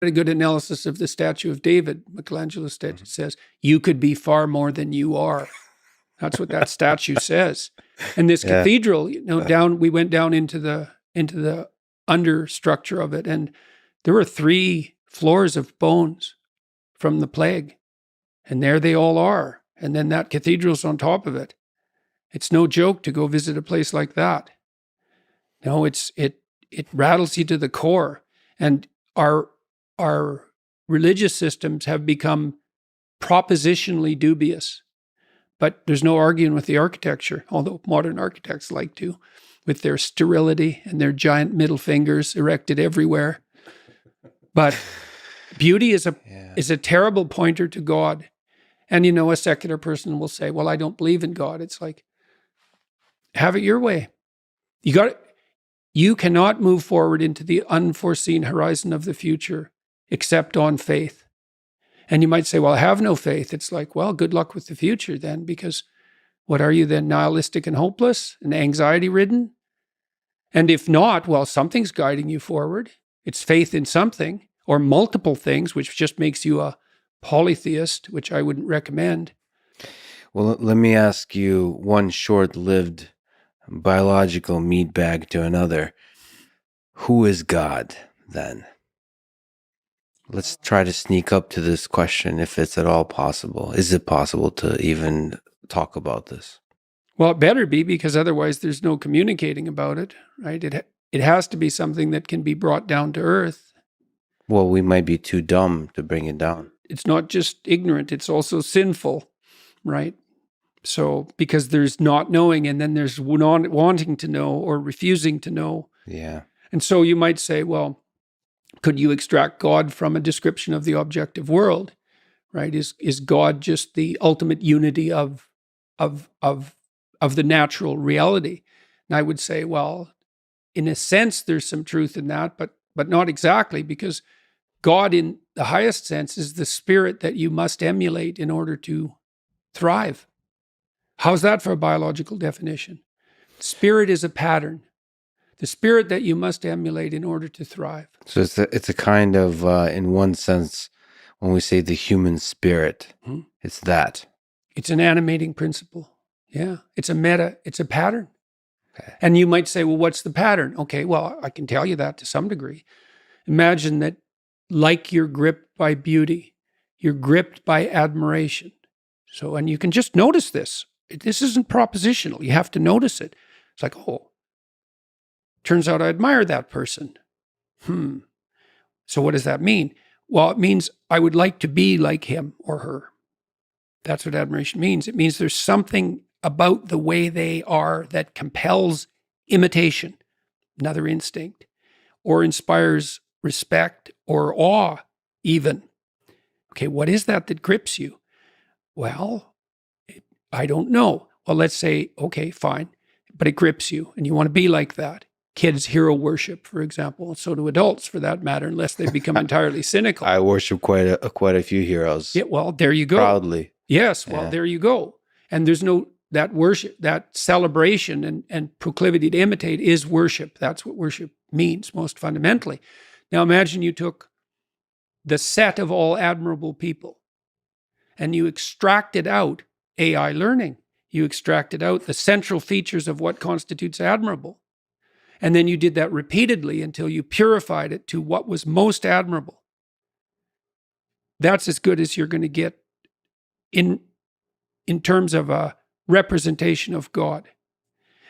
A good analysis of the statue of David, Michelangelo's statue, says, you could be far more than you are. That's what that statue says. And this cathedral, we went down into the understructure of it, and there were 3 floors of bones from the plague. And there they all are. And then that cathedral's on top of it. It's no joke to go visit a place like that. No, it rattles you to the core. And our religious systems have become propositionally dubious. But there's no arguing with the architecture, although modern architects like to, with their sterility and their giant middle fingers erected everywhere. But beauty is a terrible pointer to God. And a secular person will say, well, I don't believe in God. It's like, have it your way. You cannot move forward into the unforeseen horizon of the future except on faith. And you might say, well, I have no faith. It's like, well, good luck with the future then, because what are you then, nihilistic and hopeless and anxiety-ridden? And if not, well, something's guiding you forward. It's faith in something or multiple things, which just makes you a polytheist, which I wouldn't recommend. Well, let me ask you one short-lived biological meat bag to another. Who is God then? Let's try to sneak up to this question if it's at all possible. Is it possible to even talk about this? Well, it better be, because otherwise there's no communicating about it, right? It has to be something that can be brought down to earth. Well, we might be too dumb to bring it down. It's not just ignorant, it's also sinful, right? So, because there's not knowing, and then there's wanting to know or refusing to know. Yeah. And so you might say, well, could you extract God from a description of the objective world, right? Is God just the ultimate unity of the natural reality? And I would say, well, in a sense, there's some truth in that, but not exactly, because God, in the highest sense, is the spirit that you must emulate in order to thrive. How's that for a biological definition? Spirit is a pattern. The spirit that you must emulate in order to thrive. So it's a kind of, in one sense, when we say the human spirit, it's that. It's an animating principle. Yeah. It's a pattern. Okay. And you might say, well, what's the pattern? Okay, well, I can tell you that to some degree. Imagine that, like you're gripped by beauty, you're gripped by admiration. So, and you can just notice this. This isn't propositional. You have to notice it. It's like, oh, turns out I admire that person. So what does that mean? Well, it means I would like to be like him or her. That's what admiration means. It means there's something about the way they are that compels imitation, another instinct, or inspires respect or awe even. Okay, what is that grips you? Well, I don't know. Well, let's say, okay, fine, but it grips you and you want to be like that. Kids hero worship, for example. So do adults, for that matter, unless they become entirely cynical. I worship quite a few heroes. Yeah, well, there you go. Proudly. Yes, well, there you go. And there's that worship, that celebration and proclivity to imitate is worship. That's what worship means, most fundamentally. Now imagine you took the set of all admirable people and you extracted out AI learning. You extracted out the central features of what constitutes admirable. And then you did that repeatedly until you purified it to what was most admirable. That's as good as you're going to get in terms of a representation of God.